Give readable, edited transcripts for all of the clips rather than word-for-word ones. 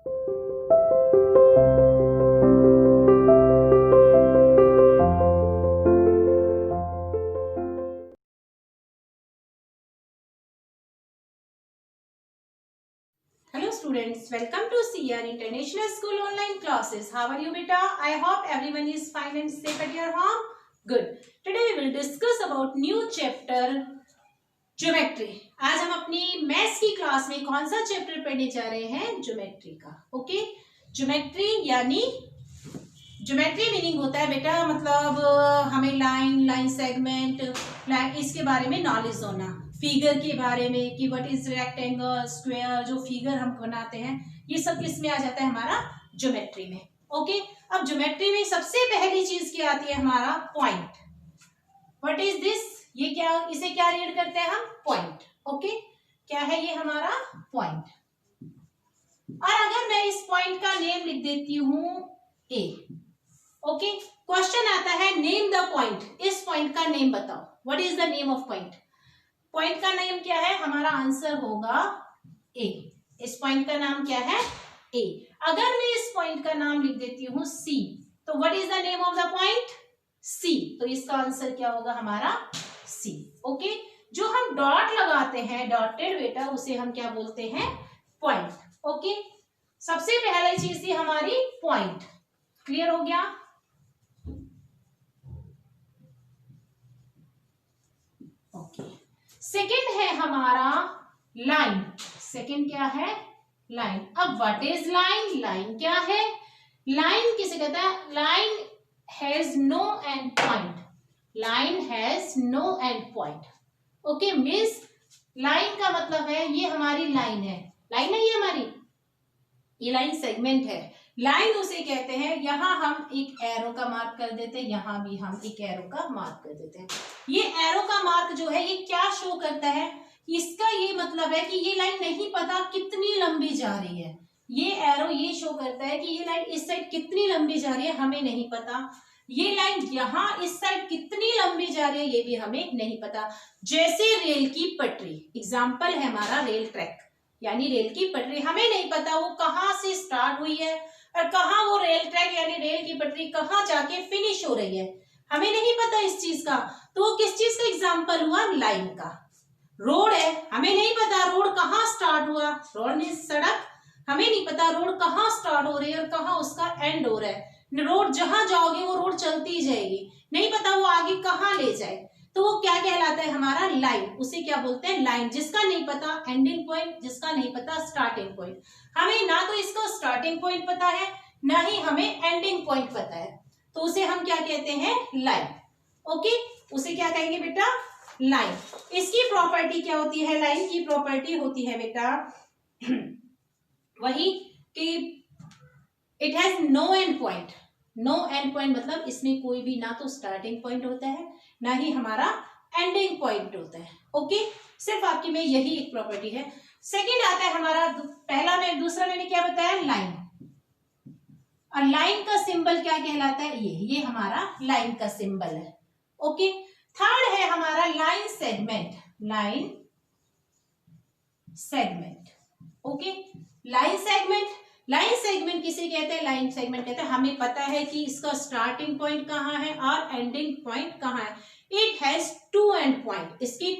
Hello students, welcome to CR International School online classes. How are you beta? I hope everyone is fine and safe at your home. Good. Today we will discuss about new chapter geometry. आज हम अपनी maths की class में कौन सा chapter पढ़ने जा रहे हैं? ज्योमेट्री का। ओके, ज्योमेट्री यानी ज्योमेट्री मीनिंग होता है बेटा मतलब हमें लाइन सेगमेंट इसके बारे में नॉलेज होना, फिगर के बारे में कि व्हाट इज रेक्टेंगल स्क्वायर, जो फिगर हम बनाते हैं ये सब किस में आ जाता है? हमारा ज्योमेट्री में। ओके, अब ज्योमेट्री में सबसे पहली चीज क्या आती है? हमारा पॉइंट। What is this? ये क्या, इसे क्या रीड करते हैं हम? पॉइंट। ओके, क्या है ये? हमारा पॉइंट। और अगर मैं इस पॉइंट का नेम लिख देती हूं ए, ओके, क्वेश्चन आता है नेम द पॉइंट। इस पॉइंट का नेम बताओ। What is the name of point? Point का नेम क्या है? हमारा आंसर होगा ए। इस पॉइंट का नाम क्या है? ए। अगर मैं इस पॉइंट का नाम लिख देती हूँ सी, तो what is the name of the point? C. तो इसका आंसर क्या होगा? हमारा सी। ओके, जो हम डॉट लगाते हैं, डॉटेड बेटा, उसे हम क्या बोलते हैं? पॉइंट। ओके, सबसे पहली चीज थी हमारी पॉइंट। क्लियर हो गया? ओके, सेकंड है हमारा लाइन। सेकंड क्या है? लाइन। अब व्हाट इज लाइन? लाइन क्या है? लाइन किसे कहता है? Line has no end point. Line has no end point. Okay, means line का मतलब है ये हमारी लाइन है। लाइन है ये हमारी, ये लाइन सेगमेंट है। लाइन उसे कहते हैं, यहां हम एक एरो का मार्क कर देते हैं, यहां भी हम एक एरो का मार्क कर देते हैं। ये एरो का मार्क जो है ये क्या शो करता है? इसका ये मतलब है कि ये लाइन नहीं पता कितनी लंबी जा रही है। ये एरो ये शो करता है कि ये लाइन इस साइड कितनी लंबी जा रही है, हमें नहीं पता। ये लाइन यहाँ इस साइड कितनी लंबी जा रही है, ये भी हमें नहीं पता। जैसे रेल की पटरी, एग्जाम्पल है हमारा रेल ट्रैक, यानी रेल की पटरी, हमें नहीं पता वो कहाँ से स्टार्ट हुई है और कहाँ वो रेल ट्रैक यानी रेल की पटरी कहाँ जाके फिनिश हो रही है, हमें नहीं पता इस चीज का। तो वो किस चीज का एग्जाम्पल हुआ? लाइन का। रोड है, हमें नहीं पता रोड कहाँ स्टार्ट हुआ, रोड मीन्स सड़क, हमें नहीं पता रोड कहाँ स्टार्ट हो रही है और कहाँ उसका एंड हो रहा है। रोड जहां जाओगे वो रोड चलती जाएगी, नहीं पता वो आगे कहाँ ले जाए। तो वो क्या कहलाता है? हमारा लाइन। उसे क्या बोलते हैं? लाइन। जिसका नहीं पता एंडिंग पॉइंट, जिसका नहीं पता स्टार्टिंग पॉइंट। हमें ना तो इसका स्टार्टिंग पॉइंट पता है, ना ही हमें एंडिंग पॉइंट पता है, तो उसे हम क्या कहते हैं? लाइन। ओके, उसे क्या कहेंगे बेटा? लाइन। इसकी प्रॉपर्टी क्या होती है? लाइन की प्रॉपर्टी होती है बेटा वही कि it has no end point. No end point मतलब इसमें कोई भी ना तो स्टार्टिंग पॉइंट होता है, ना ही हमारा एंडिंग पॉइंट होता है। ओके, सिर्फ आपकी में यही एक प्रॉपर्टी है। सेकंड आता है हमारा, पहला में दूसरा मैंने क्या बताया? लाइन। और लाइन का सिंबल क्या कहलाता है? ये हमारा लाइन का सिंबल है। ओके, थर्ड है हमारा line segment. Line segment. Okay, line segment. Line segment किसे कहते हैं? लाइन सेगमेंट कहते हैं हमें पता है कि इसका स्टार्टिंग पॉइंट कहाँ है और एंडिंग पॉइंट कहाँ है। It has two end point. इसके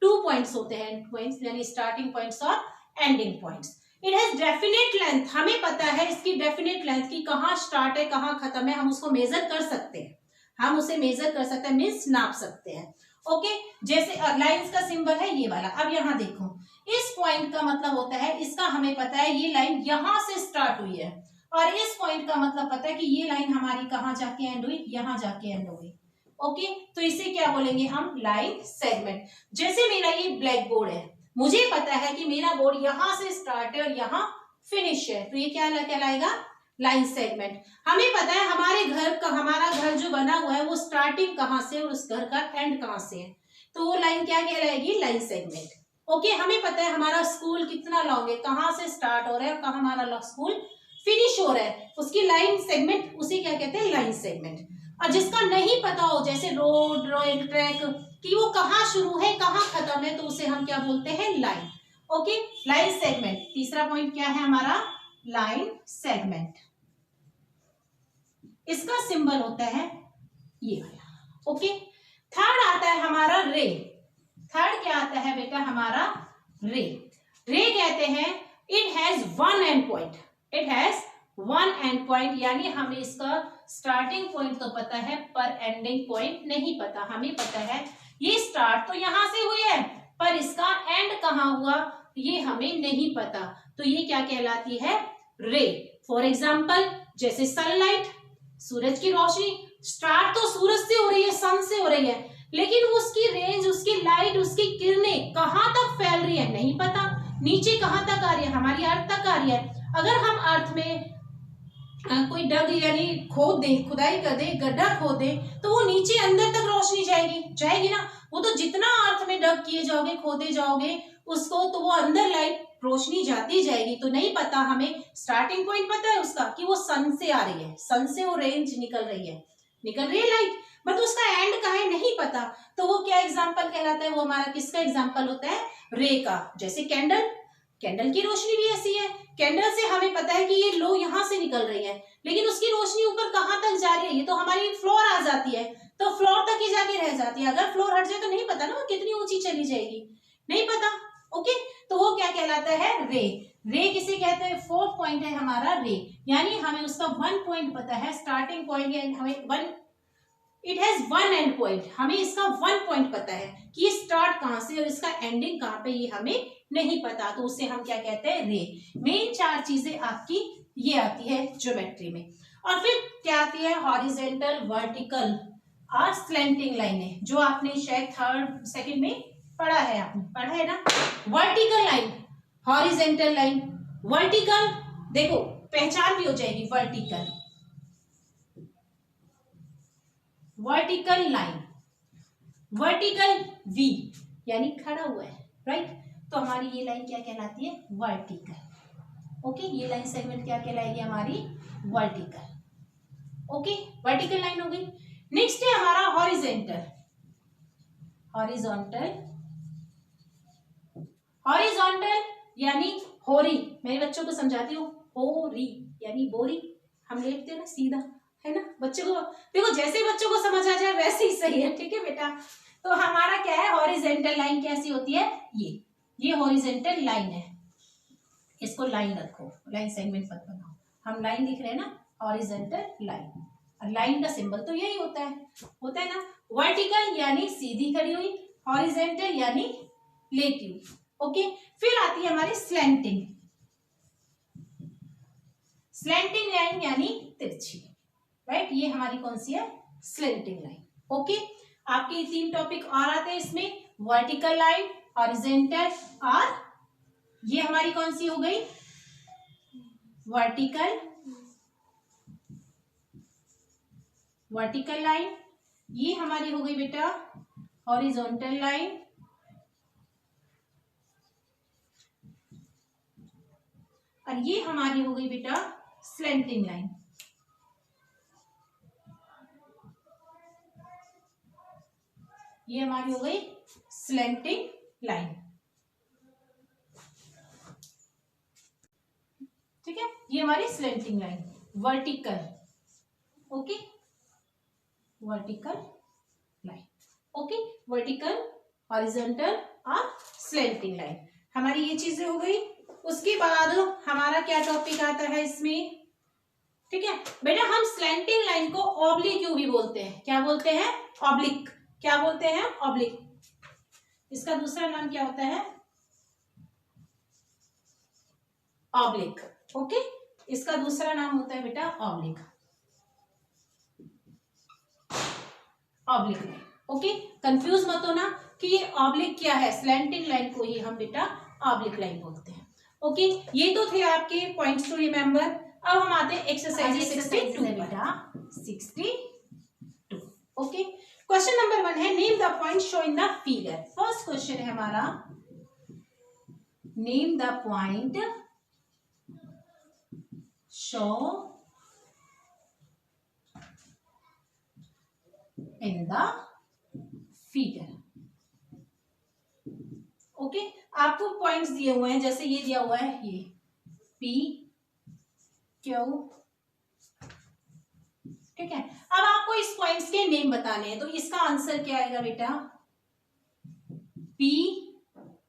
2 पॉइंट्स होते हैं, एंड पॉइंट्स यानी स्टार्टिंग पॉइंट्स और ending points. It has definite length. हमें पता है इसकी डेफिनेट लेंथ की कहाँ स्टार्ट है कहाँ खत्म है, हम उसको मेजर कर सकते हैं, हम उसे मेजर कर सकते हैं, मीन्स नाप सकते हैं। ओके, जैसे लाइंस का सिंबल है ये वाला। अब यहाँ देखो, इस पॉइंट का मतलब होता है, इसका हमें पता है ये लाइन यहां से स्टार्ट हुई है, और इस पॉइंट का मतलब पता है कि ये लाइन हमारी कहाँ जाके एंड हुई? यहां जाके एंड हुई। ओके, तो इसे क्या बोलेंगे हम? Line segment. जैसे मेरा ये ब्लैक बोर्ड है, मुझे पता है कि मेरा बोर्ड यहां से स्टार्ट है और यहाँ फिनिश है, तो ये क्या कहलाएगा? Line segment. हमें पता है हमारे घर का, हमारा घर जो बना हुआ है वो स्टार्टिंग कहाँ से और उस घर का एंड कहाँ से है, तो वो लाइन क्या कहलाएगी? Line segment. ओके, हमें पता है हमारा स्कूल कितना लॉन्ग है, कहाँ से स्टार्ट हो रहा है और कहाँ हमारा स्कूल फिनिश हो रहा है, उसकी लाइन सेगमेंट, उसे क्या कहते हैं? Line segment. और जिसका नहीं पता हो, जैसे रोड, रेल ट्रैक, कि वो कहाँ शुरू है कहाँ खत्म है, तो उसे हम क्या बोलते हैं? लाइन। Okay, line segment. तीसरा पॉइंट क्या है हमारा? लाइन सेगमेंट, इसका सिंबल होता है ये वाला। ओके, थर्ड आता है हमारा रे। थर्ड क्या आता है बेटा हमारा रे। रे कहते हैं it has one and point, it has one and point, यानी हमें इसका स्टार्टिंग पॉइंट तो पता है पर एंडिंग पॉइंट नहीं पता। हमें पता है ये स्टार्ट तो यहां से हुई है पर इसका एंड कहां हुआ ये हमें नहीं पता, तो ये क्या कहलाती है रे। फॉर एग्जाम्पल जैसे सनलाइट, सूरज की रोशनी, स्टार्ट तो सूरज से हो रही है, सन से हो रही है, लेकिन उसकी रेंज, उसकी लाइट, उसकी किरणें कहां तक फैल रही है नहीं पता, नीचे कहां तक आ रही है, हमारी अर्थ तक आ रही है। अगर हम अर्थ में कोई डग यानी खोद दे, खुदाई कर दे, गड्ढा खोद दे, तो वो नीचे अंदर तक रोशनी जाएगी ना। वो तो जितना अर्थ में डग किए जाओगे, खोदे जाओगे उसको, तो वो अंदर लाइट रोशनी जाती जाएगी। तो नहीं पता हमें, स्टार्टिंग पॉइंट पता है उसका कि वो सन से आ रही है, सन से वो रेंज निकल रही है लाइट, बट उसका एंड कहाँ है नहीं पता। तो वो क्या एग्जाम्पल कहलाता है, वो हमारा किसका एग्जाम्पल होता है रे का। जैसे कैंडल, कैंडल की रोशनी भी ऐसी है, कैंडल से हमें पता है कि ये लो यहां से निकल रही है, लेकिन उसकी रोशनी ऊपर कहां तक जा रही है, ये तो हमारी फ्लोर आ जाती है, तो फ्लोर तक ही जाके रह जाती है। अगर फ्लोर हट जाए तो नहीं पता ना वो कितनी ऊंची चली जाएगी, नहीं पता। ओके, तो वो क्या कहलाता है रे। रे किसे कहते हैं, फोर्थ पॉइंट है हमारा रे, यानी हमें उसका वन पॉइंट पता है, स्टार्टिंग पॉइंट, हमें one, it has one and point, हमें इसका वन पॉइंट पता है कि ये स्टार्ट कहां से और इसका एंडिंग कहां पे, ये हमें नहीं पता, तो उससे हम क्या कहते हैं रे। मेन चार चीजें आपकी ये आती है ज्योमेट्री में। और फिर क्या आती है हॉरिजेंटल, वर्टिकल और स्लैंटिंग लाइनें, जो आपने शायद थर्ड सेकंड में पढ़ा है, आपने पढ़ा है ना। Vertical line, horizontal line, vertical देखो पहचान भी हो जाएगी, vertical, vertical line, vertical V यानी खड़ा हुआ है, राइट। तो हमारी ये लाइन क्या कहलाती है वर्टिकल। ओके, ये लाइन सेगमेंट क्या कहलाएगी हमारी वर्टिकल। ओके, वर्टिकल लाइन हो गई। नेक्स्ट है हमारा हॉरिजेंटल। हॉरिजॉन्टल, हॉरिजॉन्टल यानी होरी, मेरे बच्चों को समझाती हूँ, होरी यानी बोरी, हम लेटते हैं ना सीधा, है ना। बच्चों को देखो, जैसे बच्चों को समझ आ जाए वैसे ही सही है, ठीक है बेटा। तो हमारा क्या है हॉरिजेंटल लाइन कैसी होती है, ये हॉरिजेंटल लाइन है, इसको लाइन रखो, लाइन सेगमेंट मत बनाओ, हम लाइन लिख रहे हैं ना, हॉरिजेंटल लाइन, और लाइन का सिंबल तो यही होता है ना। वर्टिकल यानी सीधी खड़ी हुई, हॉरिजेंटल यानी लेटी हुई। ओके, फिर आती है हमारी स्लैंटिंग, स्लैंटिंग लाइन यानी तिरछी, राइट। ये हमारी कौन सी है स्लैंटिंग लाइन। ओके, आपके तीन टॉपिक और आते हैं इसमें, वर्टिकल लाइन, हॉरिजेंटल, और ये हमारी कौन सी हो गई वर्टिकल, वर्टिकल लाइन, ये हमारी हो गई बेटा हॉरिजॉन्टल लाइन, और ये हमारी हो गई बेटा स्लैंटिंग लाइन। ये हमारी हो गई स्लैंटिंग लाइन, ठीक है। ये हमारी slanting line, vertical, okay, vertical line, okay, vertical, horizontal और स्लैंटिंग लाइन, हमारी ये चीजें हो गई। उसके बाद हमारा क्या टॉपिक आता है इसमें, ठीक है बेटा, हम स्लैंटिंग लाइन को ऑब्लिक क्यों भी बोलते हैं, क्या बोलते हैं ऑब्लिक, क्या बोलते हैं ऑब्लिक, इसका दूसरा नाम क्या होता है ऑब्लिक। ओके, इसका दूसरा नाम होता है बेटा oblique, oblique line. Okay, confuse मत होना कि ये ऑब्लिक क्या है, स्लैंटिंग लाइन को ही हम बेटा ऑब्लिक लाइन बोलते हैं। ओके, ये तो थे आपके पॉइंट्स टू रिमेंबर। अब हम आते हैं एक्सरसाइज 62 बेटा 62। ओके, क्वेश्चन नंबर 1 है name the point show in the figure. First question है हमारा name the point show in the figure. Okay, आपको पॉइंट्स दिए हुए हैं, जैसे ये दिया हुआ है, ये P, क्यू, ठीक है। अब आपको इस पॉइंट्स के नेम बताने हैं, तो इसका आंसर क्या आएगा बेटा, पी,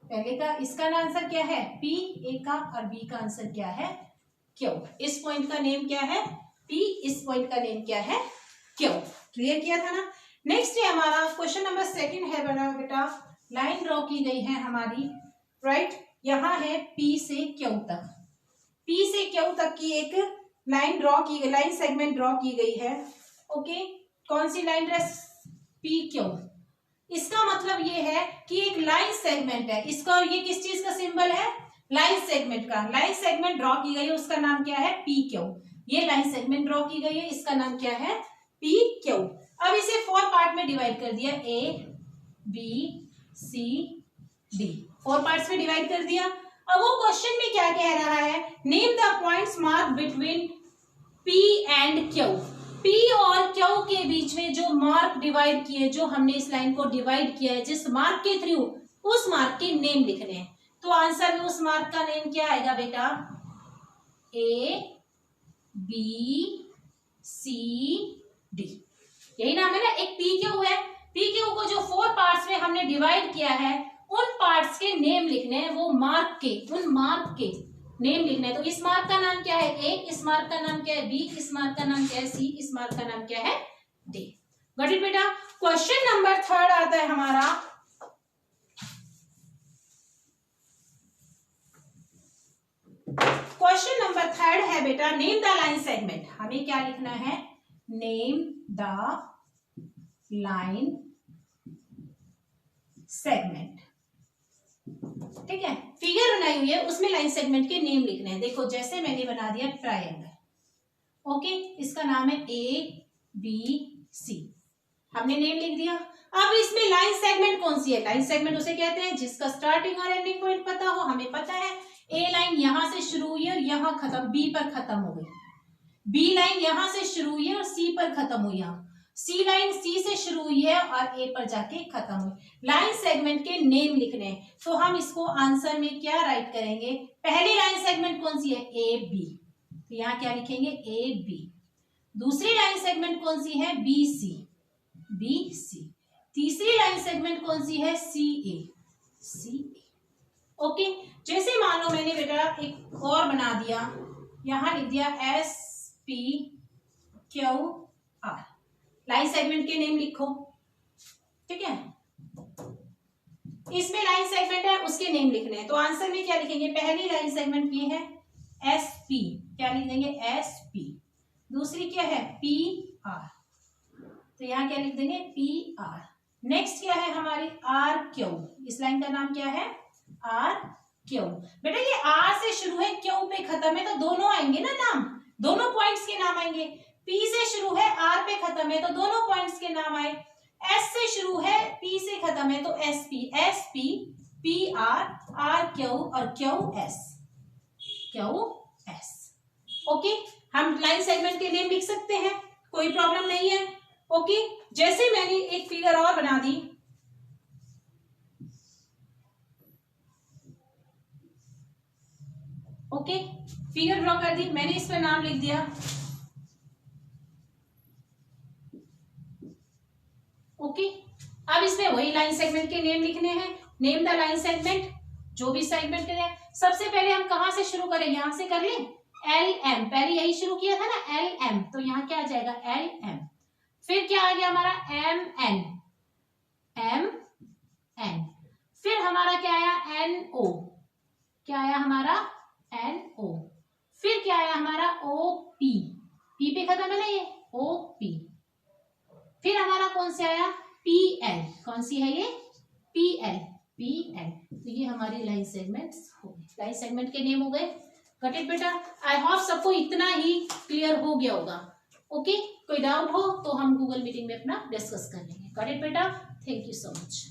पहले का इसका आंसर क्या है पी, ए का, और बी का आंसर क्या है क्यू। इस पॉइंट का नेम क्या है पी, इस पॉइंट का नेम क्या है क्यू। क्लियर किया था ना। नेक्स्ट है हमारा क्वेश्चन नंबर 2 है बेटा, लाइन ड्रॉ की गई है हमारी, राइट। यहाँ है पी से क्यू तक, पी से क्यू तक की एक लाइन ड्रॉ की गई, लाइन सेगमेंट ड्रॉ की गई है। ओके, कौन सी लाइन है, पी क्यू। इसका मतलब ये है कि एक लाइन सेगमेंट है, इसका, ये किस चीज का सिंबल है, लाइन सेगमेंट का। लाइन सेगमेंट ड्रॉ की गई है, उसका नाम क्या है पी क्यू। ये लाइन सेगमेंट ड्रॉ की गई है, इसका नाम क्या है पी क्यू। अब इसे 4 पार्ट में डिवाइड कर दिया, A B C D, 4 parts में डिवाइड कर दिया। अब वो क्वेश्चन में क्या कह रहा है, name the points mark between P and Q. P और क्यू के बीच में जो मार्क डिवाइड किए, जो हमने इस लाइन को डिवाइड किया है, जिस मार्क के थ्रू, उस मार्क के नेम लिखने हैं। तो आंसर में उस मार्क का नेम क्या आएगा बेटा, ए बी सी डी, यही नाम है ना। एक पी क्यू है, पी क्यू को जो 4 पार्ट्स में हमने डिवाइड किया है, उन पार्ट्स के नेम लिखने हैं, वो मार्क के, उन मार्क के नेम लिखना है। तो इस मार्क का नाम क्या है ए, इस मार्क का नाम क्या है बी, इस मार्क का नाम क्या है सी, इस मार्क का नाम क्या है डी। गॉट इट बेटा। क्वेश्चन नंबर 3 आता है हमारा, क्वेश्चन नंबर 3 है बेटा, नेम द लाइन सेगमेंट। हमें क्या लिखना है, नेम द लाइन सेगमेंट, ठीक है। फिगर बनाई हुई है, उसमें लाइन सेगमेंट के नेम लिखने हैं। देखो जैसे मैंने बना दिया ट्रायंगल, ओके, इसका नाम है ए बी सी, हमने नेम लिख दिया। अब इसमें लाइन सेगमेंट कौन सी है, लाइन सेगमेंट उसे कहते हैं जिसका स्टार्टिंग और एंडिंग पॉइंट पता हो। हमें पता है ए लाइन यहां से शुरू हुई है और यहां खत्म, बी पर खत्म हो गई। बी लाइन यहां से शुरू हुई है और सी पर खत्म हुई, यहाँ सी लाइन सी से शुरू हुई है और ए पर जाके खत्म हुई। लाइन सेगमेंट के नेम लिखने हैं, तो हम इसको आंसर में क्या राइट करेंगे, पहली लाइन सेगमेंट कौन सी है ए बी, तो यहाँ क्या लिखेंगे ए बी। दूसरी लाइन सेगमेंट कौन सी है बी सी, बी सी। तीसरी लाइन सेगमेंट कौन सी है सी ए, सी ए। ओके, जैसे मान लो मैंने बेटा एक और बना दिया, यहां लिख दिया S P Q R, line segment के नेम लिखो, ठीक है। इसमें लाइन सेगमेंट है, उसके नेम लिखने हैं। तो आंसर में क्या लिखेंगे, पहली लाइन सेगमेंट की है एस पी, क्या लिख देंगे एस पी। दूसरी क्या है पी आर, तो यहाँ क्या लिख देंगे पी आर। नेक्स्ट क्या है हमारी आर क्यू, इस लाइन का नाम क्या है आर क्यू। बेटा ये आर से शुरू है क्यू पे खत्म है, तो दोनों आएंगे ना नाम, दोनों पॉइंट्स के नाम आएंगे। पी से शुरू है आर पे खत्म है, तो दोनों पॉइंट्स के नाम आए। एस से शुरू है पी से खत्म है, तो S P P R, R Q और Q S, Q S. Okay, हम लाइन सेगमेंट के नेम लिख सकते हैं, कोई प्रॉब्लम नहीं है। ओके, जैसे मैंने एक फिगर और बना दी, ओके, फिगर ड्रॉ कर दी मैंने, इस पर नाम लिख दिया। ओके, अब इसमें वही लाइन सेगमेंट के नेम लिखने हैं, नेम द लाइन सेगमेंट, जो भी सेगमेंट के हैं। सबसे पहले हम कहां से शुरू करें, यहां से कर लें एल एम, पहले यही शुरू किया था ना एल एम, तो यहां क्या आ जाएगा एल एम। फिर क्या आ गया हमारा एम एन, एम एन। फिर हमारा क्या आया एन ओ, क्या आया हमारा एन ओ। फिर क्या आया हमारा ओ पी, पी पे खत्म है ना ये, ओ पी। फिर हमारा कौन सा आया पी एल, कौन सी है ये पी एल, पी एल। तो ये हमारी लाइन सेगमेंट्स हो गए, लाइन सेगमेंट के नेम हो गए। गॉट इट बेटा, आई होप सबको इतना ही क्लियर हो गया होगा। ओके, कोई डाउट हो तो हम गूगल मीटिंग में अपना डिस्कस कर लेंगे। गॉट इट बेटा, थैंक यू सो मच।